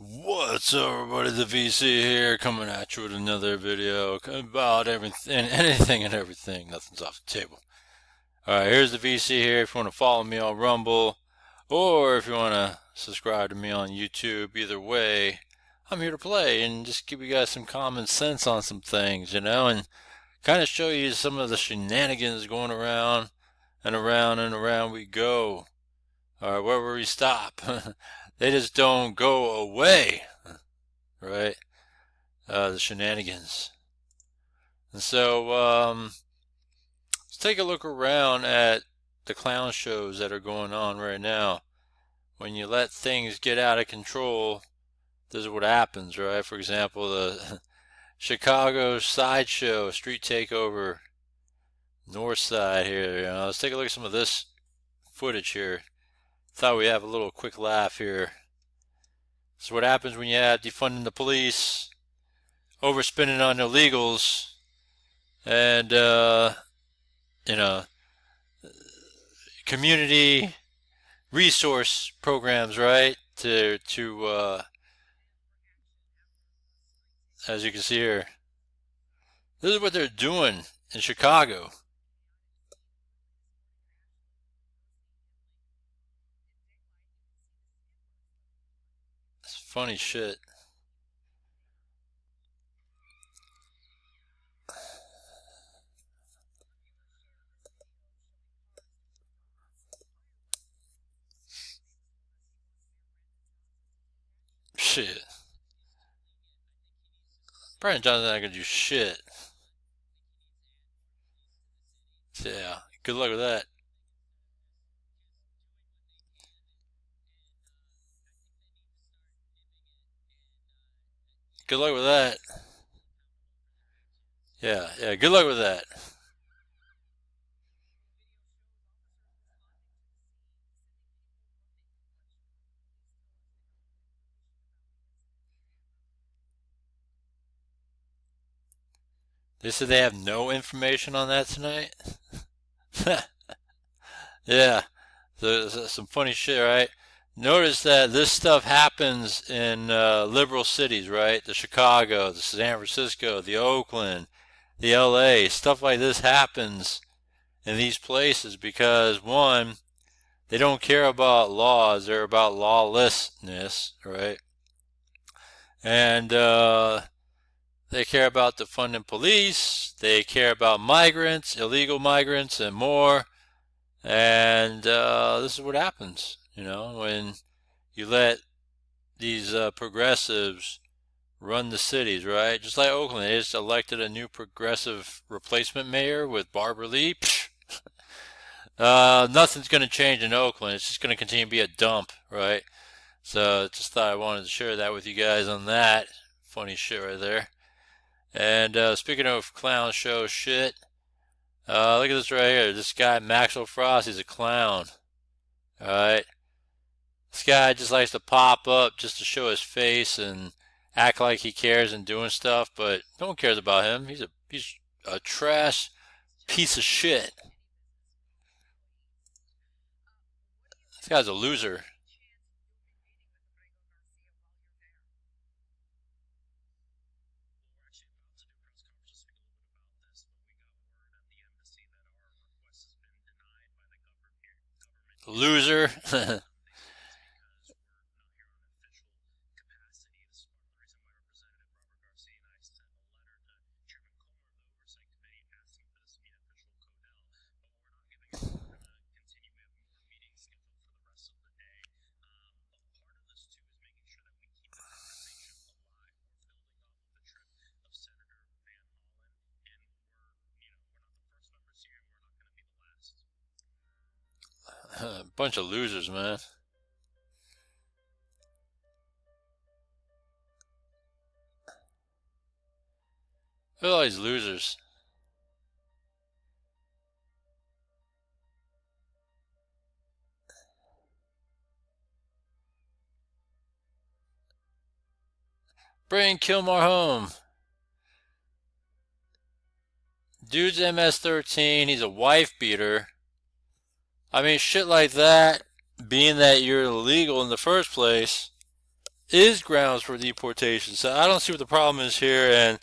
What's up, everybody? The VC here, coming at you with another video about everything, anything and everything. Nothing's off the table. Alright, here's the VC here. If you want to follow me on Rumble, or if you want to subscribe to me on YouTube, either way, I'm here to play and just give you guys some common sense on some things, and kind of show you some of the shenanigans going around and around and around we go. Alright, wherever we stop. They just don't go away, right? The shenanigans. And so, let's take a look around at the clown shows that are going on right now. When you let things get out of control, this is what happens, right? For example, the Chicago sideshow, street takeover, north side here. Let's take a look at some of this footage here. Thought we'd have a little quick laugh here. This is what happens when you have defunding the police, overspending on illegals, and community resource programs, right? To as you can see here, this is what they're doing in Chicago. It's funny shit. Shit. Brian Johnson's not gonna do shit. Yeah, good luck with that. Good luck with that. Yeah, good luck with that. They said they have no information on that tonight. Yeah, so some funny shit, right? Notice that this stuff happens in liberal cities, right? The Chicago, the San Francisco, the Oakland, the LA. Stuff like this happens in these places because, one, they don't care about laws, they're about lawlessness, right? And they care about defunding police, they care about migrants, illegal migrants, and more. And this is what happens, when you let these progressives run the cities, right? Just like Oakland, they just elected a new progressive replacement mayor with Barbara Lee. Nothing's going to change in Oakland. It's just going to continue to be a dump, right? So just thought I wanted to share that with you guys on that. Funny shit right there. And speaking of clown show shit, look at this right here. This guy, Maxwell Frost, he's a clown. Alright? This guy just likes to pop up just to show his face and act like he cares and doing stuff, but no one cares about him. He's a trash piece of shit. This guy's a loser. Loser. Bunch of losers, man. Look at all these losers. Bring Kilmore home. Dude's MS-13. He's a wife beater. I mean, shit like that, being that you're illegal in the first place, is grounds for deportation. So I don't see what the problem is here. And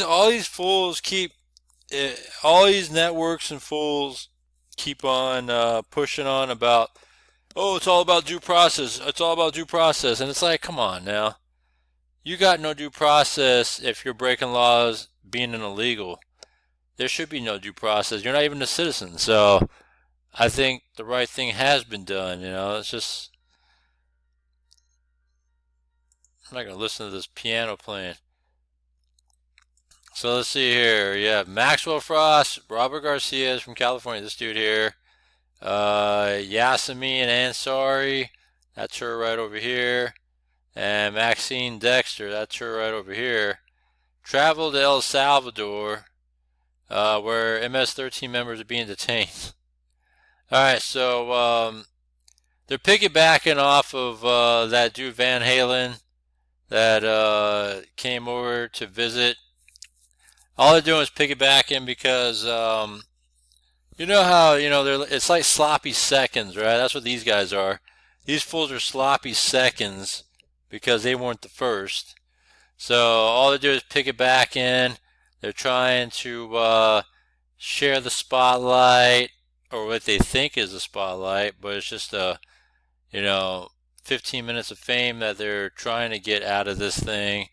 all these fools keep all these networks and fools keep on pushing on about, oh, it's all about due process. It's all about due process. And it's like, come on now. You got no due process if you're breaking laws, being an illegal. There should be no due process. You're not even a citizen. So I think the right thing has been done. It's just, I'm not going to listen to this piano playing. So let's see here. Yeah, Maxwell Frost, Robert Garcia is from California. This dude here. Yasemin Ansari, that's her right over here. And Maxine Dexter, that's her right over here. Traveled to El Salvador, where MS-13 members are being detained. Alright, so they're piggybacking off of that dude Van Halen that came over to visit. All they're doing is piggybacking because you know how it's like sloppy seconds, right? That's what these guys are. These fools are sloppy seconds because they weren't the first. So all they do is piggyback in. They're trying to share the spotlight, or what they think is the spotlight, but it's just 15 minutes of fame that they're trying to get out of this thing.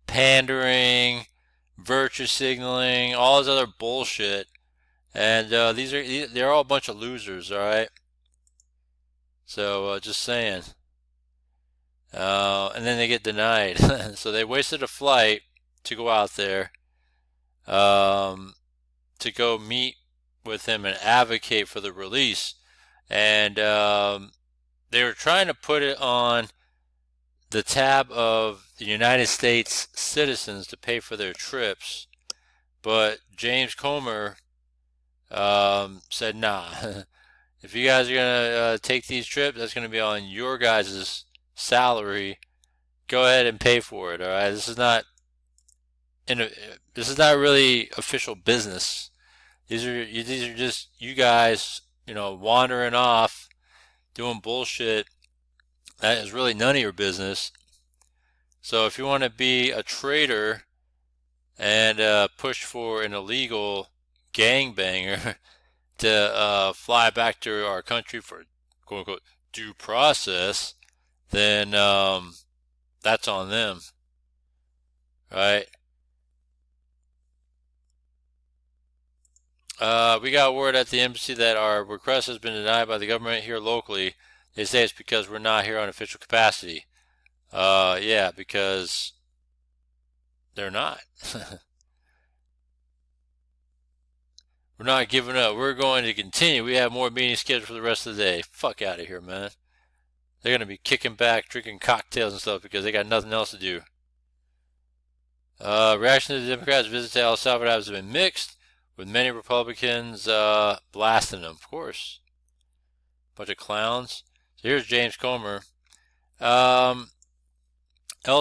Pandering, virtue signaling, all this other bullshit. And they're all a bunch of losers, all right? So just saying. And then they get denied. So they wasted a flight to go out there to go meet with him and advocate for the release. And they were trying to put it on the tab of the United States citizens to pay for their trips. But James Comer said, nah, if you guys are going to take these trips, that's going to be on your guys' salary. Go ahead and pay for it, all right? This is not really official business. These are just you guys, wandering off, doing bullshit that is really none of your business. So if you want to be a traitor and push for an illegal gangbanger to fly back to our country for quote unquote due process, then that's on them, right? We got word at the embassy that our request has been denied by the government here locally. They say it's because we're not here on official capacity. Yeah, because they're not. We're not giving up. We're going to continue. We have more meetings scheduled for the rest of the day. Fuck out of here, man. They're going to be kicking back, drinking cocktails and stuff because they got nothing else to do. Reaction to the Democrats' visit to El Salvador has been mixed, with many Republicans blasting them, of course. Bunch of clowns. So here's James Comer. El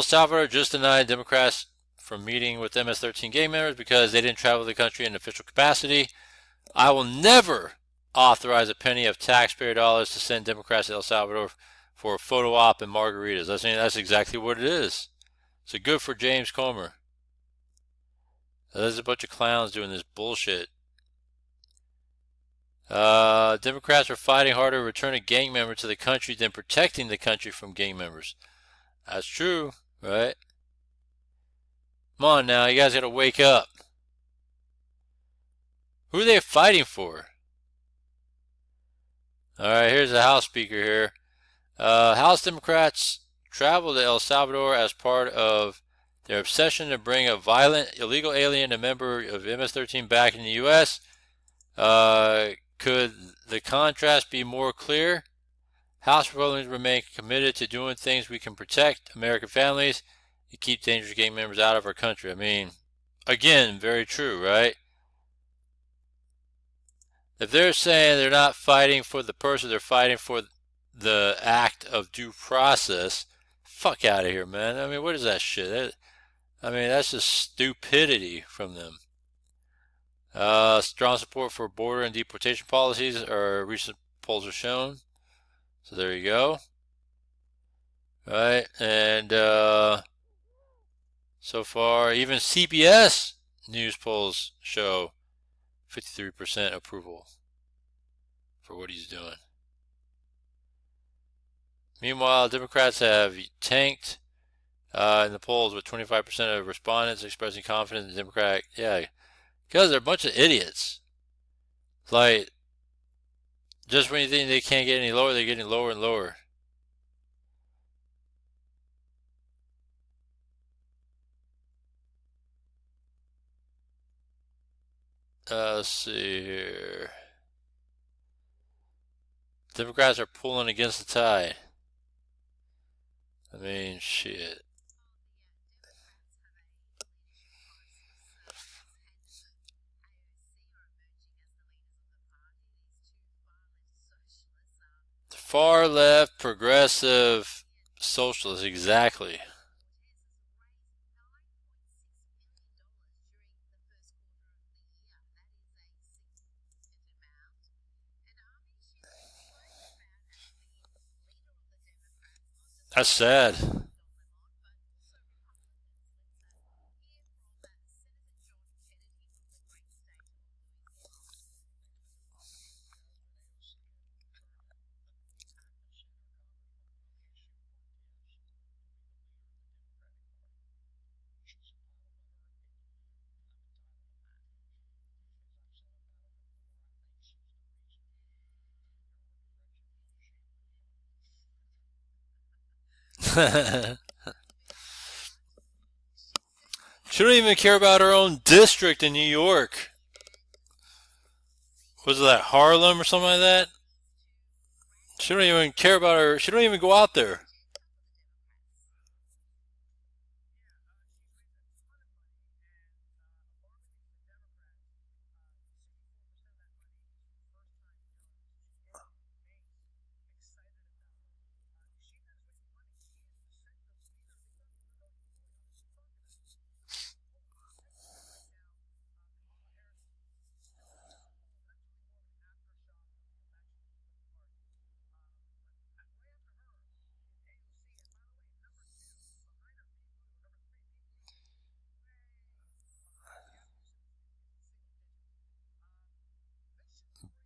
Salvador just denied Democrats from meeting with MS-13 gang members because they didn't travel the country in official capacity. I will never authorize a penny of taxpayer dollars to send Democrats to El Salvador for a photo op and margaritas. That's exactly what it is. So good for James Comer. There's a bunch of clowns doing this bullshit. Democrats are fighting harder returning gang members to the country than protecting the country from gang members. That's true, right? Come on now, you guys gotta wake up. Who are they fighting for? Alright, here's the House Speaker here. House Democrats traveled to El Salvador as part of their obsession to bring a violent illegal alien, a member of MS-13, back in the U.S. Could the contrast be more clear? House Republicans remain committed to doing things we can protect American families and keep dangerous gang members out of our country. I mean, again, very true, right? If they're saying they're not fighting for the person, they're fighting for the act of due process, fuck out of here, man. I mean, what is that shit? That's just stupidity from them. Strong support for border and deportation policies, our recent polls are shown. So there you go. right? And so far, even CBS news polls show 53% approval for what he's doing. Meanwhile, Democrats have tanked in the polls with 25% of respondents expressing confidence in the Democratic. Yeah, because they're a bunch of idiots. Like, just when you think they can't get any lower, they're getting lower and lower. Let's see here. Democrats are pulling against the tide. I mean, shit. Far left, progressive, socialist, exactly. That's sad. She don't even care about her own district in New York. Was it that Harlem or something like that? She don't even care about her. She don't even go out there.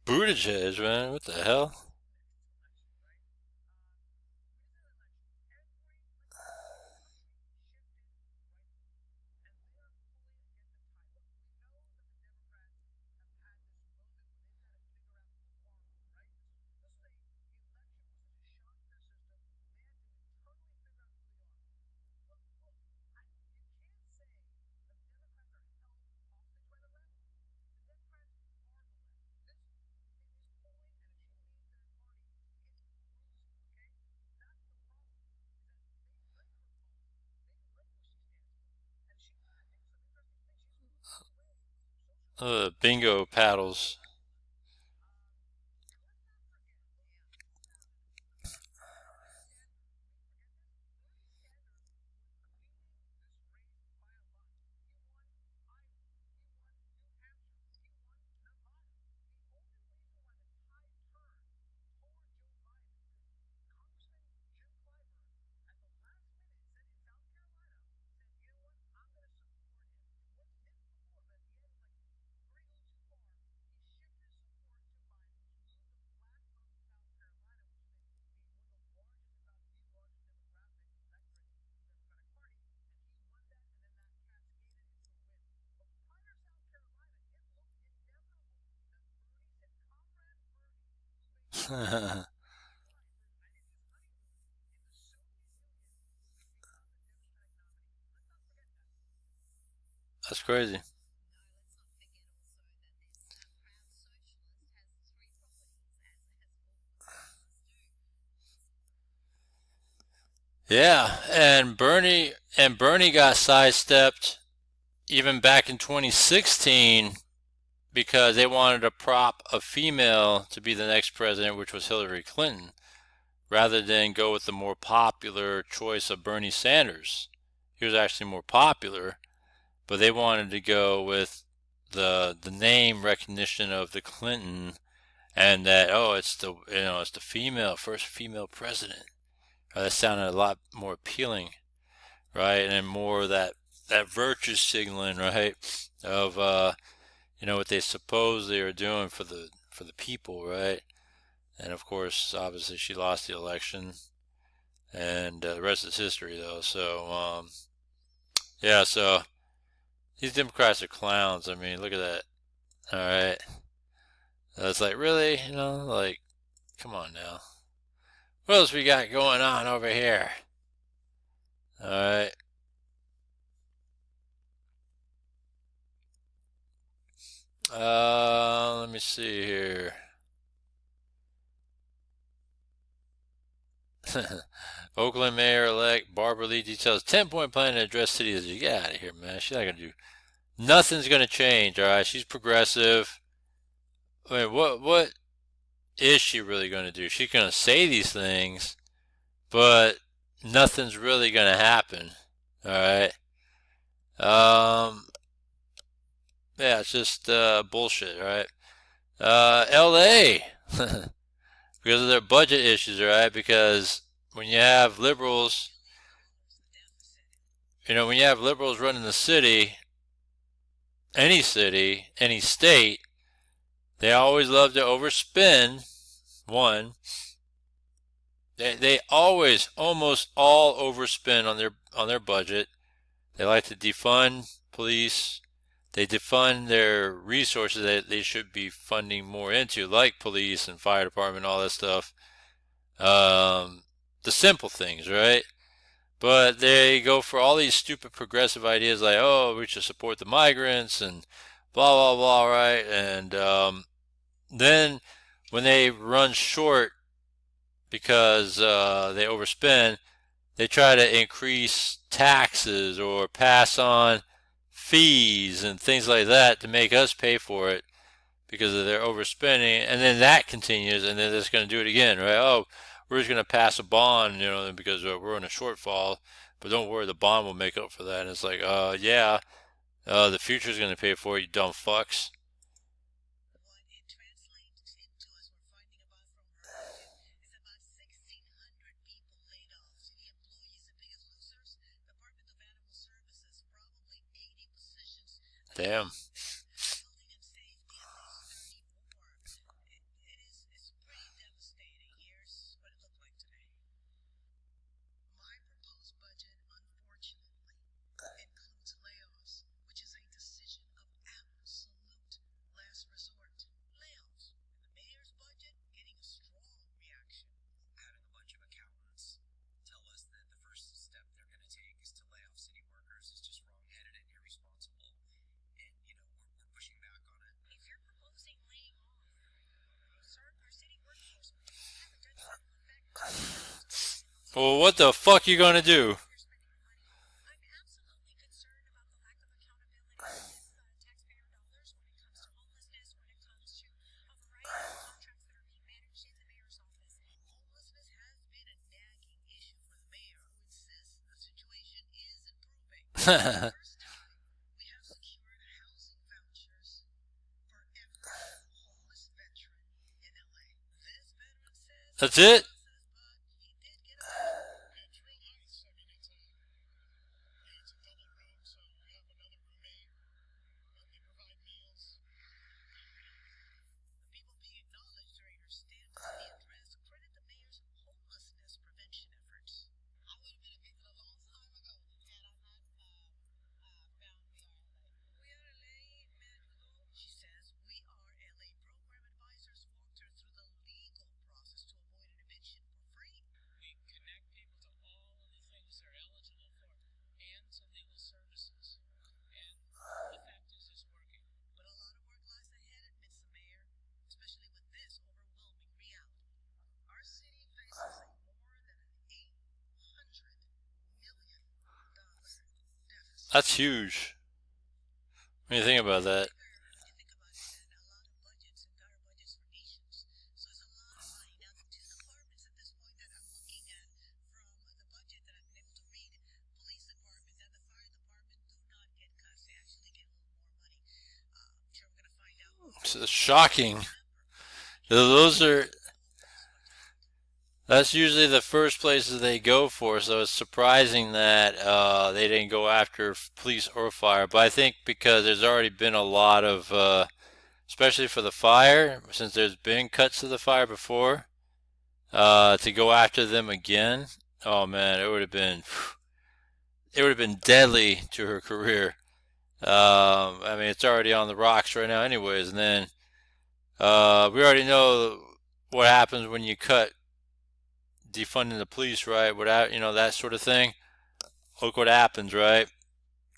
Buttigieg, man, what the hell? Bingo paddles. That's crazy. Yeah, and Bernie got sidestepped even back in 2016 because they wanted to prop a female to be the next president, which was Hillary Clinton, rather than go with the more popular choice of Bernie Sanders. He was actually more popular, but they wanted to go with the name recognition of the Clinton, and that, oh, it's the, it's the female, first female president, That sounded a lot more appealing, right? And more that virtue signaling, right? Of what they suppose they are doing for the people, right? And of course, obviously, she lost the election, and the rest is history, though. So yeah, so these Democrats are clowns. I mean, look at that. All right, it's like, really, like, come on now. What else we got going on over here? All right. Let me see here. Oakland Mayor-elect Barbara Lee details 10-point plan to address city issues. Get out of here, man. She's not gonna do. Nothing's gonna change. All right. She's progressive. I mean, what is she really gonna do? She's gonna say these things, but nothing's really gonna happen. All right. Yeah, it's just bullshit, right? L.A. because of their budget issues, right? Because when you have liberals, when you have liberals running the city, any state, they always love to overspend. One, they always, almost all overspend on their budget. They like to defund police. They defund their resources that they should be funding more into, like police and fire department, all that stuff. The simple things, right? But they go for all these stupid progressive ideas like, oh, we should support the migrants and blah, blah, blah, right? And then when they run short because they overspend, they try to increase taxes or pass on fees and things like that to make us pay for it because of their overspending. And then that continues, and then they're just going to do it again, right? Oh, we're just going to pass a bond, because we're in a shortfall. But don't worry, the bond will make up for that. And it's like, yeah, the future's going to pay for it, you dumb fucks. Damn. Well, what the fuck you gonna do? That's it? That's huge. What do you think about that? It's shocking. Those are That's usually the first places they go for, so it's surprising that they didn't go after police or fire. But I think because there's already been a lot of, especially for the fire, since there's been cuts to the fire before, to go after them again, oh man, it would have been deadly to her career. I mean, it's already on the rocks right now, anyways. And then we already know what happens when you cut defunding the police, right? Without, that sort of thing. Look what happens, right?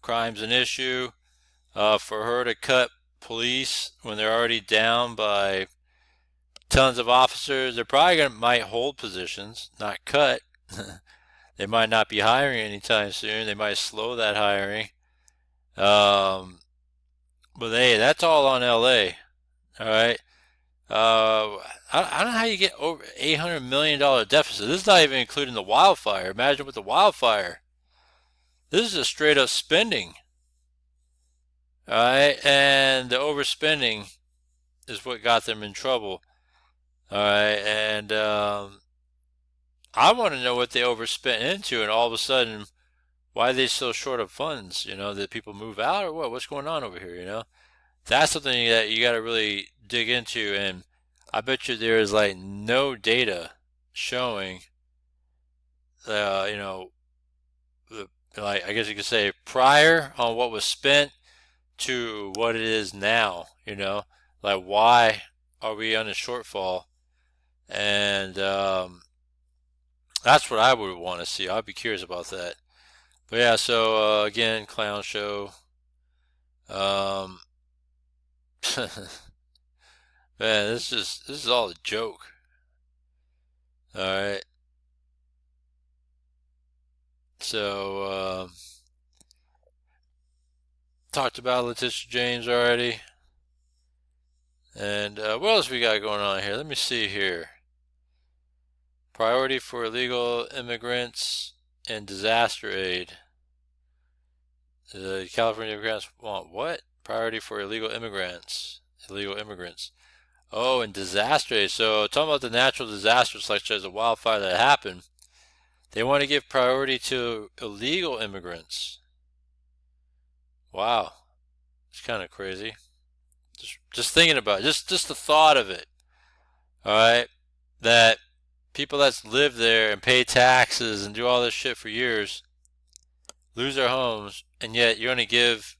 Crime's an issue. For her to cut police when they're already down by tons of officers, they're probably might hold positions, not cut. They might not be hiring anytime soon. They might slow that hiring. But hey, that's all on LA. All right. I don't know how you get over $800 million deficit. This is not even including the wildfire. Imagine with the wildfire. This is just straight up spending. All right. And the overspending is what got them in trouble. All right. And I want to know what they overspent into, and all of a sudden, why are they so short of funds? Did people move out or what? What's going on over here? That's something that you got to really dig into, and I bet you there is like no data showing, like I guess you could say prior on what was spent to what it is now. Like why are we on a shortfall? And that's what I would want to see. I'd be curious about that. But yeah, so again, clown show. Man, this is all a joke. All right. So talked about Letitia James already. And what else we got going on here? Let me see here. Priority for illegal immigrants and disaster aid. The California immigrants want what? Priority for illegal immigrants. Oh, and disaster aid. So talking about the natural disasters such as a wildfire that happened, they want to give priority to illegal immigrants. Wow, it's kind of crazy. Just thinking about it, just the thought of it. All right, that people that's live there and pay taxes and do all this shit for years lose their homes, and yet you're going to give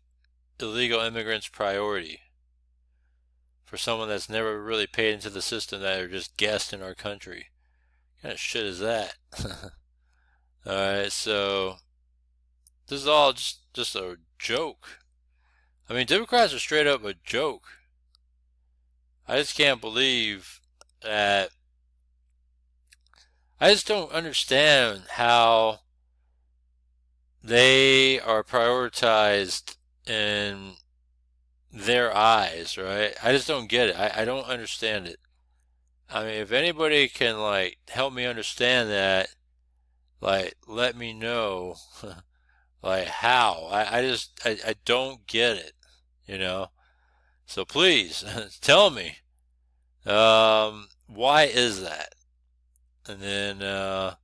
illegal immigrants priority for someone that's never really paid into the system, that are just guests in our country. What kind of shit is that? Alright, so this is all just a joke. I mean, Democrats are straight up a joke. I just can't believe that. I just don't understand how they are prioritized in their eyes, right? I just don't get it. I don't understand it. I mean, if anybody can like help me understand that, like let me know like how. I don't get it. So please tell me. Why is that? And then yeah,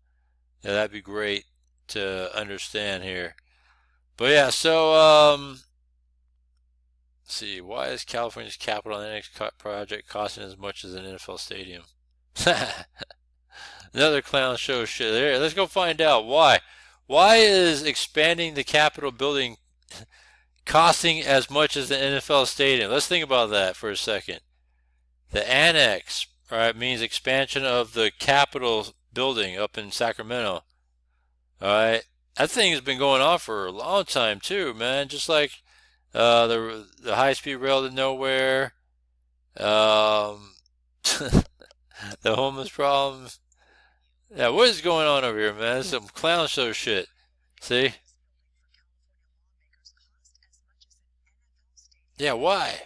that'd be great to understand here. But yeah, so let's see, why is California's capital annex project costing as much as an NFL stadium? Another clown show shit. There, let's go find out why. Why is expanding the Capitol building costing as much as the NFL stadium? Let's think about that for a second. The annex, right, means expansion of the Capitol building up in Sacramento. All right, that thing has been going on for a long time too, man. Just like the high-speed rail to nowhere, the homeless problem. Yeah, what is going on over here, man? This is some clown show shit. See? Yeah, why?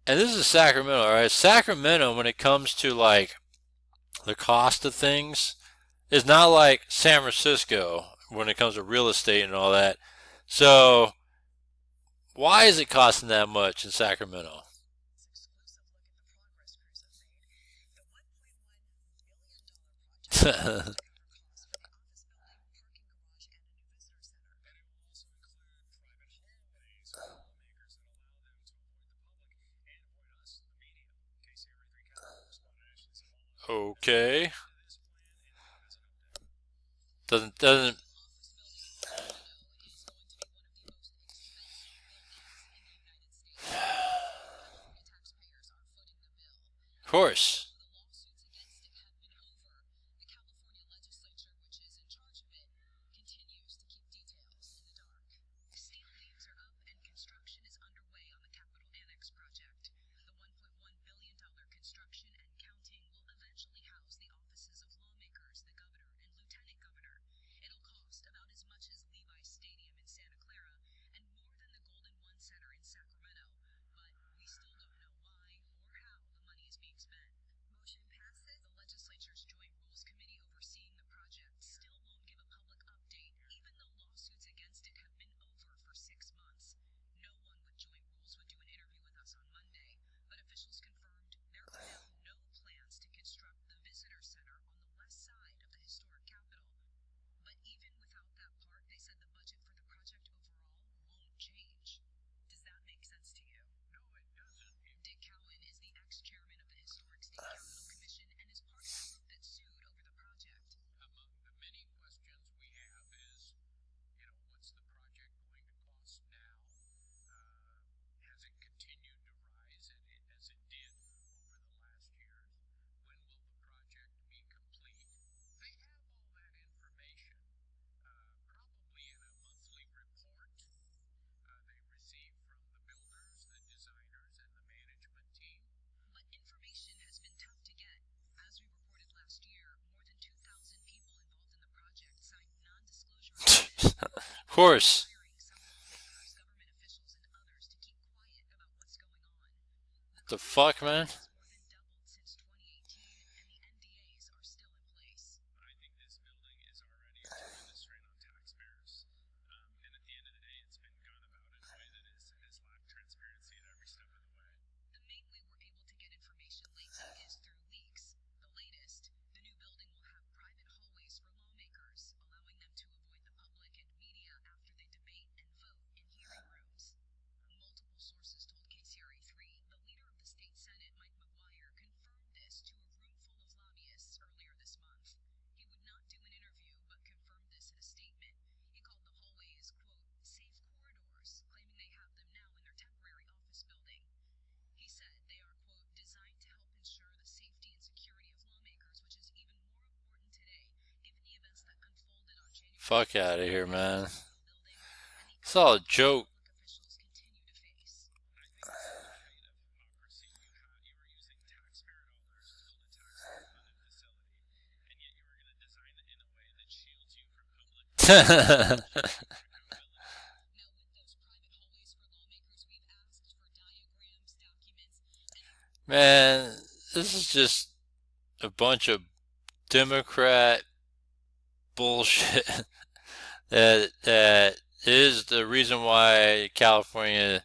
And this is Sacramento, all right? Sacramento, when it comes to like the cost of things, is not like San Francisco when it comes to real estate and all that. So Why is it costing that much in Sacramento? Okay. Doesn't. Of course. Of course. The fuck, man? Fuck out of here, man. It's all a joke. Man, this is just a bunch of Democrat bullshit that is the reason why California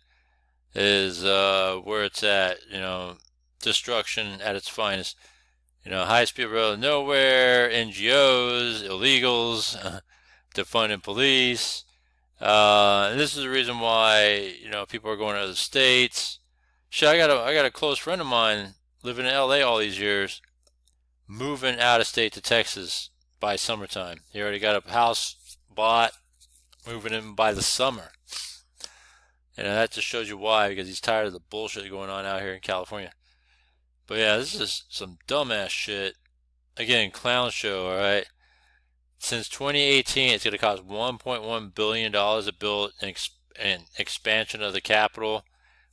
is where it's at. Destruction at its finest. High speed rail nowhere, NGOs, illegals, defunding police. And this is the reason why people are going to other states. Shit, I got a close friend of mine living in LA all these years, moving out of state to Texas by summertime. He already got a house bought, moving in by the summer. And that just shows you why, because he's tired of the bullshit going on out here in California. But yeah, this is some dumbass shit. Again, clown show, alright? Since 2018, it's going to cost $1.1 billion to build an expansion of the Capitol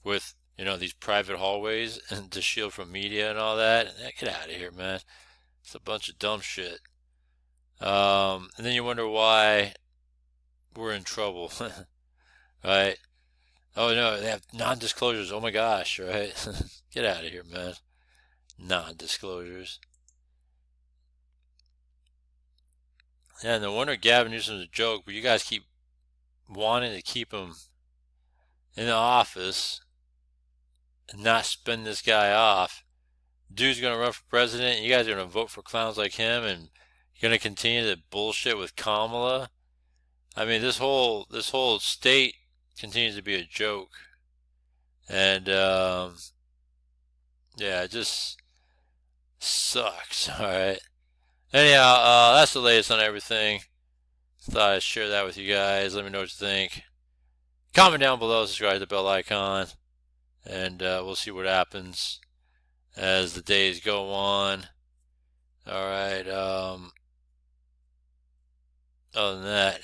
with, these private hallways and to shield from media and all that. Get out of here, man. It's a bunch of dumb shit. And then you wonder why we're in trouble, right? Oh no, they have non-disclosures. Oh my gosh, right? Get out of here, man. Non-disclosures. Yeah, no wonder Gavin Newsom's a joke, but you guys keep wanting to keep him in the office and not spin this guy off. Dude's gonna run for president. You guys are gonna vote for clowns like him, and you're gonna continue to bullshit with Kamala. I mean, this whole state continues to be a joke, and yeah, it just sucks. All right. Anyhow, that's the latest on everything. Thought I'd share that with you guys. Let me know what you think. Comment down below, subscribe to the bell icon, and we'll see what happens as the days go on. All right. Other than that,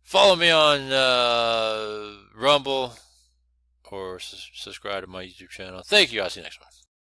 follow me on Rumble or subscribe to my YouTube channel. Thank you. I'll see you next one.